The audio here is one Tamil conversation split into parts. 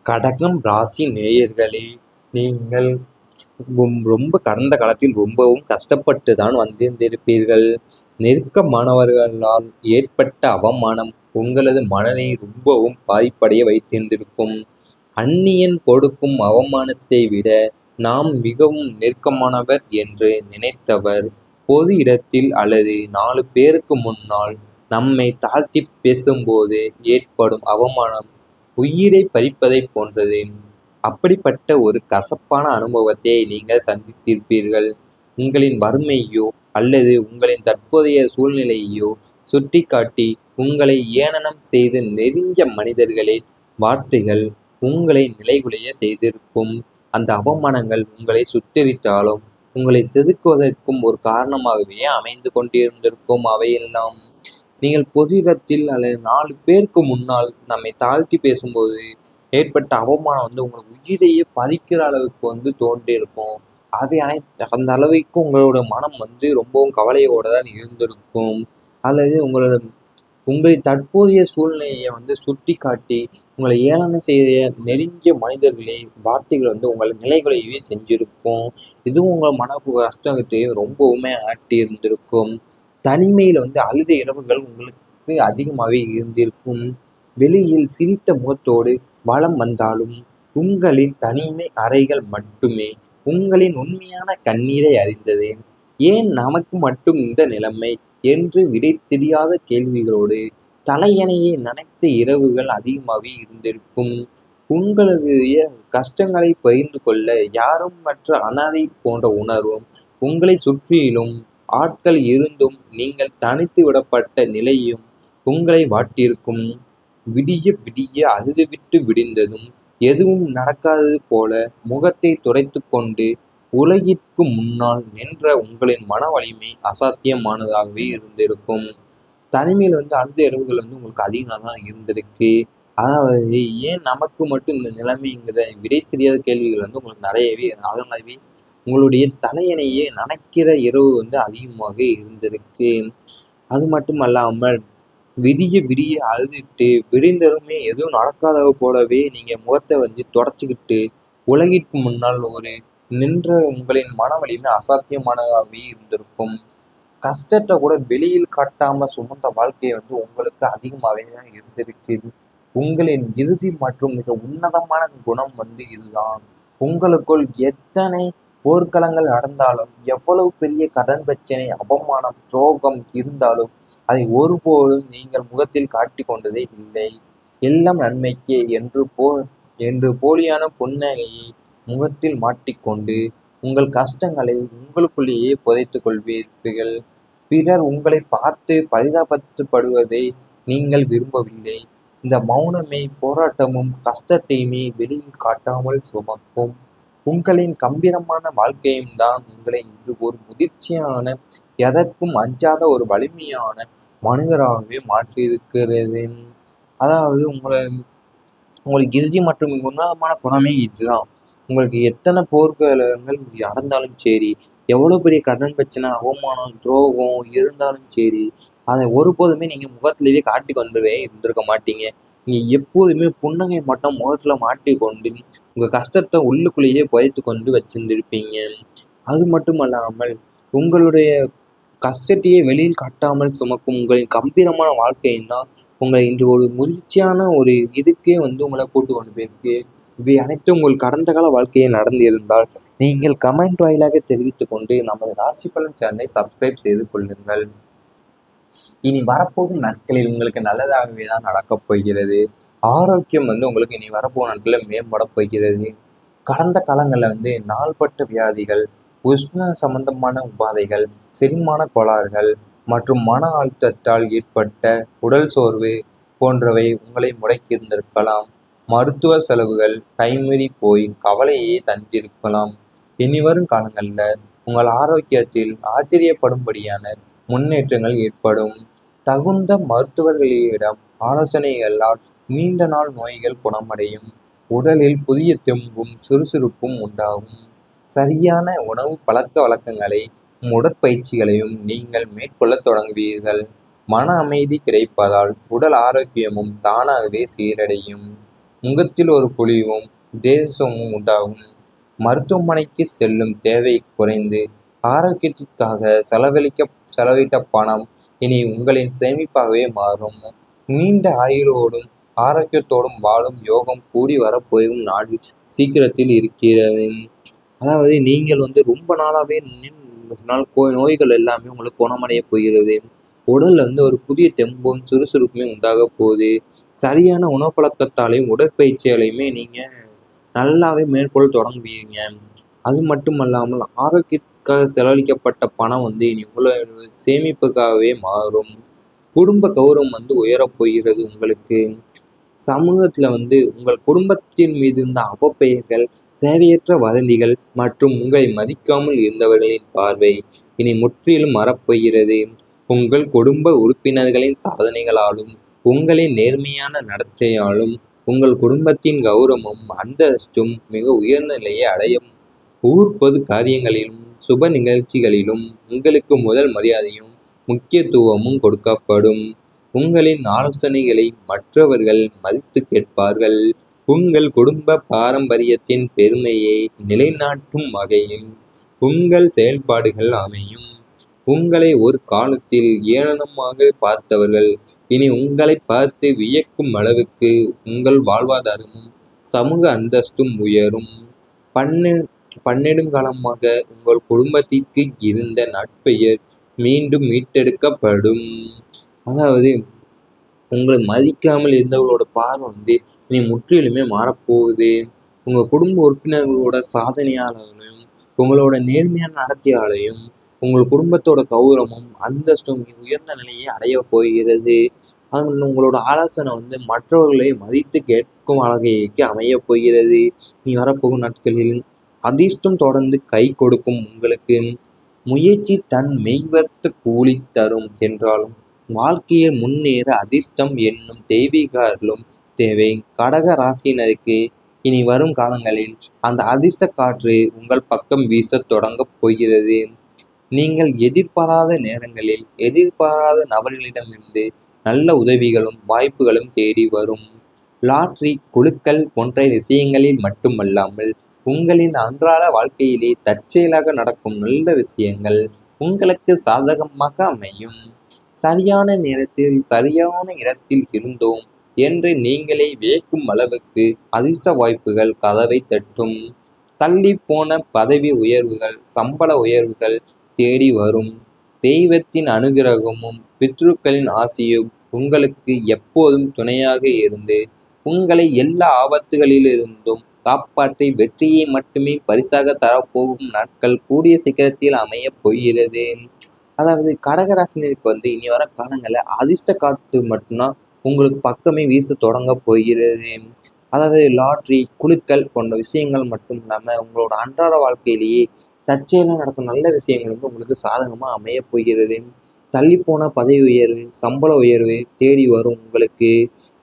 கடகம் ராசி நேயர்களே, நீங்கள் ரொம்ப கடந்த காலத்தில் ரொம்பவும் கஷ்டப்பட்டு தான் வந்திருந்திருப்பீர்கள். நெருக்கமானவர்களால் ஏற்பட்ட அவமானம் உங்களது மனதை ரொம்பவும் பாதிப்படைய வைத்திருந்திருக்கும். அந்நியன் கொடுக்கும் அவமானத்தை விட நாம் மிகவும் நெருக்கமானவர் என்று நினைத்தவர் பொது இடத்தில் அல்லது 4 பேருக்கு முன்னால் நம்மை தாழ்த்தி பேசும்போது ஏற்படும் அவமானம் உயிரை பறிப்பதைப் போன்றது. அப்படிப்பட்ட ஒரு கசப்பான அனுபவத்தை நீங்கள் சந்தித்திருப்பீர்கள். உங்களின் வறுமையையோ அல்லது உங்களின் தற்போதைய சூழ்நிலையையோ சுட்டிக்காட்டி உங்களை ஏளனம் செய்து நெருங்கிய மனிதர்களின் வார்த்தைகள் உங்களை நிலைகுலைய செய்திருக்கும். அந்த அவமானங்கள் உங்களை சுட்டெரித்தாலும் உங்களை செதுக்குவதற்கும் ஒரு காரணமாகவே அமைந்து கொண்டிருந்திருக்கும். அவையெல்லாம் நீங்கள் பொது இடத்தில் அல்லது 4 பேருக்கு முன்னால் நம்மை தாழ்த்தி பேசும்போது ஏற்பட்ட அவமானம் உங்களுக்கு உயிரையே பறிக்கிற அளவுக்கு தோன்றியிருக்கும். அதை அந்த அளவுக்கு உங்களோட மனம் ரொம்பவும் கவலையோட தான் இருந்திருக்கும். அல்லது உங்களின் தற்போதைய சூழ்நிலையை சுட்டிக்காட்டி உங்களை ஏளனம் செய்ய நெருங்கிய மனிதர்களின் வார்த்தைகள் உங்களை நிலைகுலையவே செஞ்சிருக்கும். இதுவும் உங்கள் மன கஷ்டத்தை ரொம்பவுமே ஆட்டி இருந்திருக்கும். தனிமையில் அழுத இரவுகள் உங்களுக்கு அதிகமாகவே இருந்திருக்கும். வெளியில் சிரித்த முகத்தோடு வலம் வந்தாலும் உங்களின் தனிமை அறைகள் மட்டுமே உங்களின் உண்மையான கண்ணீரை அறிந்தது. ஏன் நமக்கு மட்டும் இந்த நிலைமை என்று விடை தெரியாத கேள்விகளோடு தலையணையை நனைத்த இரவுகள் அதிகமாகவே இருந்திருக்கும். உங்களுடைய கஷ்டங்களை பகிர்ந்து கொள்ள யாரும் மற்ற அனாதை போன்ற உணர்வும் உங்களை சுற்றிலும் ஆட்கள் இருந்தும் நீங்கள் தனித்து விடப்பட்ட நிலையும் உங்களை வாட்டியிருக்கும். விடிய விடிய அழுதுவிட்டு விடிந்ததும் எதுவும் நடக்காதது போல முகத்தை துடைத்து கொண்டு உலகிற்கு முன்னால் நின்ற உங்களின் மன வலிமை அசாத்தியமானதாகவே இருந்திருக்கும். தனிமையில் அழுத இரவுகள் உங்களுக்கு அதிகமாக தான் இருந்திருக்கு. அதாவது ஏன் நமக்கு மட்டும் இந்த நிலைமைங்கிற விடை தெரியாத கேள்விகள் உங்களுக்கு நிறையவே அதனாலவே உங்களுடைய தலையணையை நனைக்கிற இரவு அதிகமாக இருந்திருக்கு. அது மட்டும் அல்லாமல் விடிய விடிய அழுதுட்டு விடிந்ததுமே எதுவும் நடக்காதது போலவே நீங்க முகத்தை தொடச்சிக்கிட்டு உலகிற்கு முன்னால் ஒரு நின்ற உங்களின் மன வலிமை அசாத்தியமானதாகவே இருந்திருக்கும். கஷ்டத்தை கூட வெளியில் காட்டாம சுமந்த வாழ்க்கை உங்களுக்கு அதிகமாகவே தான் இருந்திருக்கு. உங்களின் இறுதி மற்றும் மிக உன்னதமான குணம் இதுதான். உங்களுக்குள் எத்தனை போர்க்களங்கள் நடந்தாலும் எவ்வளவு பெரிய கடன் பிரச்சனை அவமானம் துரோகம் இருந்தாலும் அதை ஒருபோதும் நீங்கள் முகத்தில் காட்டிக் கொண்டதே இல்லை. எல்லாம் நன்மைக்கே என்று போலியான புன்னகையை முகத்தில் மாட்டிக்கொண்டு உங்கள் கஷ்டங்களை உங்களுக்குள்ளேயே புதைத்துக் கொள்வீர்கள். பிறர் உங்களை பார்த்து பரிதாபப்படுவதை நீங்கள் விரும்பவில்லை. இந்த மௌனமே போராட்டமும் கஷ்டத்தையுமே வெளியில் காட்டாமல் சுமக்கும். உங்களின் கம்பீரமான வாழ்க்கையும் தான் உங்களை இன்று ஒரு முதிர்ச்சியான எதற்கும் அஞ்சாத ஒரு வலிமையான மனிதராகவே மாற்றியிருக்கிறது. அதாவது உங்களுக்கு இறுதி மற்றும் உன்னதமான குணமே இதுதான். உங்களுக்கு எத்தனை போர்க்களங்கள் நடந்தாலும் சரி, எவ்வளோ பெரிய கடன் பிரச்சனை அவமானம் துரோகம் இருந்தாலும் சரி, அதை ஒருபோதுமே நீங்க முகத்திலேயே காட்டி கொண்டவே இருந்திருக்க மாட்டீங்க. நீங்க எப்போதுமே புன்னகை மட்டும் முகத்துல மாட்டிக்கொண்டு உங்க கஷ்டத்தை உள்ளுக்குள்ளேயே புதைத்து கொண்டு வச்சிருந்திருப்பீங்க. அது மட்டும் அல்லாமல் உங்களுடைய கஷ்டத்தையே வெளியில் காட்டாமல் சுமக்கும் உங்களின் கம்பீரமான வாழ்க்கையும் தான் உங்களை இன்று ஒரு முதிர்ச்சியான ஒரு இதுக்கே உங்களை கூட்டு கொண்டு போயிருக்கு. இவை அனைத்தும் உங்கள் கடந்த கால வாழ்க்கையில் நடந்திருந்தால் நீங்கள் கமெண்ட் வாயிலாக தெரிவித்துக் கொண்டு நமது ராசி பலன் சேனலை சப்ஸ்கிரைப் செய்து கொள்ளுங்கள். இனி வரப்போகும் நாட்களில் உங்களுக்கு நல்லதாகவே தான் நடக்கப் போகிறது. ஆரோக்கியம் உங்களுக்கு இனி வரப்போகும் நாட்களில் மேம்பட போகிறது. கடந்த காலங்களில் நாள்பட்ட வியாதிகள், உஷ்ண சம்பந்தமான உபாதைகள், செரிமான கோளாறுகள் மற்றும் மன அழுத்தத்தால் ஏற்பட்ட உடல் சோர்வு போன்றவை உங்களை முடக்கியிருந்திருக்கலாம். மருத்துவ செலவுகள் கைமீறி போய் கவலையே தந்திருக்கலாம். இனி வரும் காலங்களில் உங்கள் ஆரோக்கியத்தில் ஆச்சரியப்படும்படியான முன்னேற்றங்கள் ஏற்படும். தகுந்த மருத்துவர்களிடம் ஆலோசனைகளால் நீண்ட நாள் நோய்கள் குணமடையும். உடலில் புதிய தெம்பும் சுறுசுறுப்பும் உண்டாகும். சரியான உணவு பழக்க வழக்கங்களையும் உடற்பயிற்சிகளையும் நீங்கள் மேற்கொள்ளத் தொடங்குவீர்கள். மன அமைதி கிடைப்பதால் உடல் ஆரோக்கியமும் தானாகவே சீரடையும். முகத்தில் ஒரு பொலிவும் தேசமும் உண்டாகும். மருத்துவமனைக்கு செல்லும் தேவை குறைந்து ஆரோக்கியத்திற்காக செலவிட்ட பணம் இனி உங்களின் சேமிப்பாகவே மாறும். நீண்ட ஆயுளோடும் ஆரோக்கியத்தோடும் வாழும் யோகம் கூடி வரப்போகும் நாள் சீக்கிரத்தில் இருக்கிறது. அதாவது நீங்கள் ரொம்ப நாளாவே நோய்கள் எல்லாமே உங்களுக்கு குணமடைய போகிறது. உடல்ல ஒரு புதிய தெம்பும் சுறுசுறுப்புமே உண்டாக போகுது. சரியான உணவு பழக்கத்தாலையும் உடற்பயிற்சியாலையுமே நீங்க நல்லாவே மேற்கொள்ள தொடங்குவீங்க. அது மட்டுமல்லாமல் ஆரோக்கியத்துக்காக செலவழிக்கப்பட்ட பணம் இனி உங்களோட சேமிப்புக்காகவே மாறும். குடும்ப கௌரவம் உயரப் போகிறது உங்களுக்கு. சமூகத்துல உங்கள் குடும்பத்தின் மீது இருந்த அவப்பெயர்கள், தேவையற்ற வதந்திகள் மற்றும் உங்களை மதிக்காமல் இருந்தவர்களின் பார்வை இனி முற்றிலும் மாறப்போகிறது. உங்கள் குடும்ப உறுப்பினர்களின் சாதனைகளாலும் உங்களின் நேர்மையான நடத்தையாலும் உங்கள் குடும்பத்தின் கௌரவமும் அந்தஸ்தும் மிக உயர்ந்த நிலையை அடையும். ஊர் பொது காரியங்களிலும் சுப நிகழ்ச்சிகளிலும் உங்களுக்கு முதல் மரியாதையும் முக்கியத்துவமும் கொடுக்கப்படும். உங்களின் ஆலோசனைகளை மற்றவர்கள் மதித்து கேட்பார்கள். உங்கள் குடும்ப பாரம்பரியத்தின் பெருமையை நிலைநாட்டும் வகையில் உங்கள் செயல்பாடுகள் அமையும். உங்களை ஒரு காலத்தில் ஏளனமாக பார்த்தவர்கள் இனி உங்களை பார்த்து வியக்கும் அளவுக்கு உங்கள் வாழ்வாதாரமும் சமூக அந்தஸ்தும் உயரும். பன்னெடுங்காலமாக உங்கள் குடும்பத்திற்கு இருந்த நற்பெயர் மீண்டும் மீட்டெடுக்கப்படும். அதாவது உங்களை மதிக்காமல் இருந்தவர்களோட பார்வை இனி முற்றிலுமே மாறப்போகுது. உங்க குடும்ப உறுப்பினர்களோட சாதனையாலையும் உங்களோட நேர்மையான நடத்தையாலையும் உங்கள் குடும்பத்தோட கௌரவமும் அந்தஸ்தும் உயர்ந்த நிலையை அடைய போகிறது. அது உங்களோட ஆலோசனை மற்றவர்களை மதித்து கேட்கும் வகைக்கு அமைய போகிறது. நீ வரப்போகும் நாட்களில் அதிர்ஷ்டம் தொடர்ந்து கை கொடுக்கும் உங்களுக்கு. முயற்சி தன் மெய்வர்த்த கூலி தரும் என்றாலும் வாழ்க்கையில் முன்னேற அதிர்ஷ்டம் என்னும் தெய்வீக அருளும் தேவை. கடக ராசியினருக்கு இனி வரும் காலங்களில் அந்த அதிர்ஷ்ட காற்று உங்கள் பக்கம் வீசத் தொடங்கப் போகிறது. நீங்கள் எதிர்பாராத நேரங்களில் எதிர்பாராத நபர்களிடமிருந்து நல்ல உதவிகளும் வாய்ப்புகளும் தேடி வரும். லாட்ரி, குழுக்கள் போன்ற விஷயங்களில் மட்டுமல்லாமல் உங்களின் அன்றாட வாழ்க்கையிலே தற்செயலாக நடக்கும் நல்ல விஷயங்கள் உங்களுக்கு சாதகமாக அமையும். சரியான நேரத்தில் சரியான இடத்தில் இருந்தோம் என்று நீங்களே வியக்கும் அளவுக்கு அதிர்ஷ்ட வாய்ப்புகள் கதவை தட்டும். தள்ளி போன பதவி உயர்வுகள், சம்பள உயர்வுகள் தேடி வரும். தெய்வத்தின் அனுகிரகமும் பித்ருக்களின் ஆசியும் உங்களுக்கு எப்போதும் துணையாக இருந்து உங்களை எல்லா ஆபத்துகளிலிருந்தும் காப்பாற்றி வெற்றியை மட்டுமே பரிசாக தரப்போகும் நாட்கள் கூடிய சீக்கிரத்தில் அமையப் போகிறது. அதாவது கடகராசினருக்கு இனி வர காலங்களில் அதிர்ஷ்ட காற்று மட்டும்தான் உங்களுக்கு பக்கமே வீச தொடங்க போகிறது. அதாவது லாட்ரி, குழுக்கள் போன்ற விஷயங்கள் மட்டும் இல்லாமல் உங்களோட அன்றாட வாழ்க்கையிலேயே தற்செயலாக நடக்கும் நல்ல விஷயங்கள் உங்களுக்கு சாதகமாக அமைய போகிறது. தள்ளிப்போன பதவி உயர்வு, சம்பள உயர்வு தேடி வரும் உங்களுக்கு.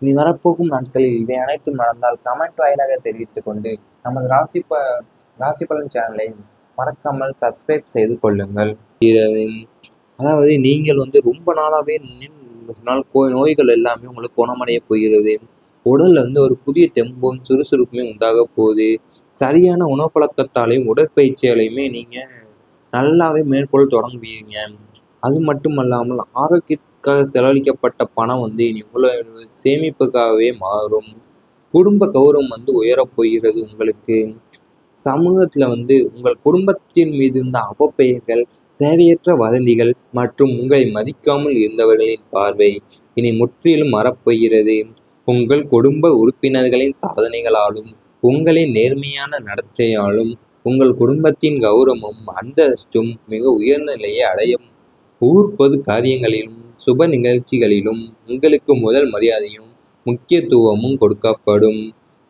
இனி வரப்போகும் நாட்களில் இவை அனைத்தும் நடந்தால் கமெண்ட் வாயிலாக தெரிவித்துக் கொண்டு நமது ராசி பலன் சேனலை மறக்காமல் சப்ஸ்கிரைப் செய்து கொள்ளுங்கள். அதாவது நீங்கள் ரொம்ப நாளாவே நோய்கள் எல்லாமே உங்களுக்கு குணமடைய போகிறது. உடல்ல ஒரு புதிய தெம்பும் சுறுசுறுப்புமே உண்டாக போகுது. சரியான உணவு பழக்கத்தாலையும் உடற்பயிற்சியாலையுமே நீங்க நல்லாவே மேற்கொள்ள தொடங்குவீங்க. அது மட்டுமல்லாமல் ஆரோக்கியத்துக்காக செலவழிக்கப்பட்ட பணம் இனி உங்களோட சேமிப்புக்காகவே மாறும். குடும்ப கௌரவம் உயரப் போகிறது உங்களுக்கு. சமூகத்துல உங்கள் குடும்பத்தின் மீது இருந்த அவப்பெயர்கள், தேவையற்ற வதந்திகள் மற்றும் உங்களை மதிக்காமல் இருந்தவர்களின் பார்வை இனி முற்றிலும் மாறப்போகிறது. உங்கள் குடும்ப உறுப்பினர்களின் சாதனைகளாலும் உங்களின் நேர்மையான நடத்தையாலும் உங்கள் குடும்பத்தின் கௌரவமும் அந்தஸ்தும் மிக உயர்ந்த நிலையை அடையும். ஊர் பொது காரியங்களிலும் சுப நிகழ்ச்சிகளிலும் உங்களுக்கு முதல் மரியாதையும் முக்கியத்துவமும் கொடுக்கப்படும்.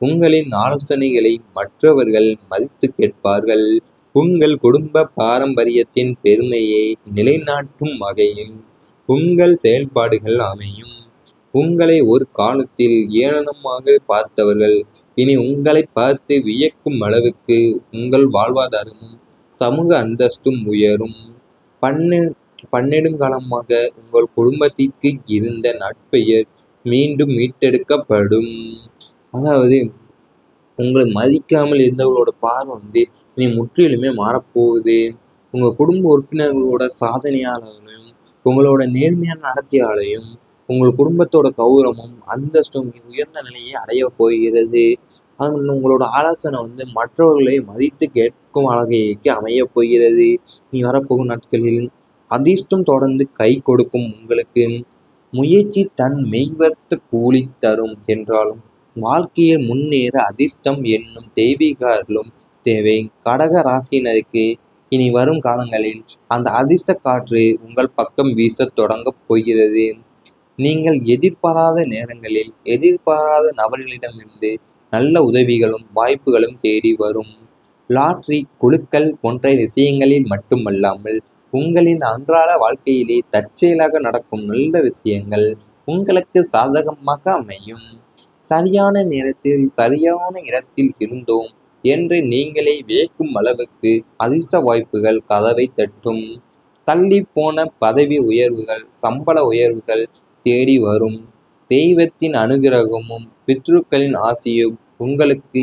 உங்களின் ஆலோசனைகளை மற்றவர்கள் மதித்து கேட்பார்கள். உங்கள் குடும்ப பாரம்பரியத்தின் பெருமையை நிலைநாட்டும் வகையில் உங்கள் செயல்பாடுகள் அமையும். உங்களை ஒரு காலத்தில் ஏளனமாக பார்த்தவர்கள் இனி உங்களை பார்த்து வியக்கும் அளவுக்கு உங்கள் வாழ்வாதாரமும் சமூக அந்தஸ்தும் உயரும். பன்னெடுங்காலமாக உங்கள் குடும்பத்திற்கு இருந்த நற்பெயர் மீண்டும் மீட்டெடுக்கப்படும். அதாவது உங்களை மதிக்காமல் இருந்தவர்களோட பார்வை இனி முற்றிலுமே மாறப்போகுது. உங்க குடும்ப உறுப்பினர்களோட சாதனையாலையும், உங்களோட நேர்மையான நடத்தையாலையும், உங்கள் குடும்பத்தோட கௌரவமும், அந்தஸ்தும் உயர்ந்த நிலையை அடையப் போகிறது. உங்களோட ஆலோசனை மற்றவர்களை மதித்து கேட்கும் வகைக்கு அமையப் போகிறது. இனி வரப்போகும் நாட்களில் அதிர்ஷ்டம் தொடர்ந்து கை கொடுக்கும் உங்களுக்கு. முயற்சி தன் மெய்வர்த்த கூலி தரும் என்றாலும் வாழ்க்கையில் முன்னேற அதிர்ஷ்டம் என்னும் தெய்வீக அருளும் தேவை. கடக ராசியினருக்கு இனி வரும் காலங்களில் அந்த அதிர்ஷ்ட காற்று உங்கள் பக்கம் வீசத் தொடங்கப் போகிறது. நீங்கள் எதிர்பாராத நேரங்களில் எதிர்பாராத நபர்களிடமிருந்து நல்ல உதவிகளும் வாய்ப்புகளும் தேடி வரும். லாட்ரி, குலுக்கல் போன்ற விஷயங்களில் மட்டுமல்லாமல் உங்களின் அன்றாட வாழ்க்கையிலே தற்செயலாக நடக்கும் நல்ல விஷயங்கள் உங்களுக்கு சாதகமாக அமையும். சரியான நேரத்தில் சரியான இடத்தில் இருந்தோம் என்று நீங்களே வியக்கும் அளவுக்கு அதிர்ஷ்ட வாய்ப்புகள் கதவை தட்டும். தள்ளி போன பதவி உயர்வுகள், சம்பள உயர்வுகள் தேடி வரும். தெய்வத்தின் அனுகிரகமும் பித்ருக்களின் ஆசியும் உங்களுக்கு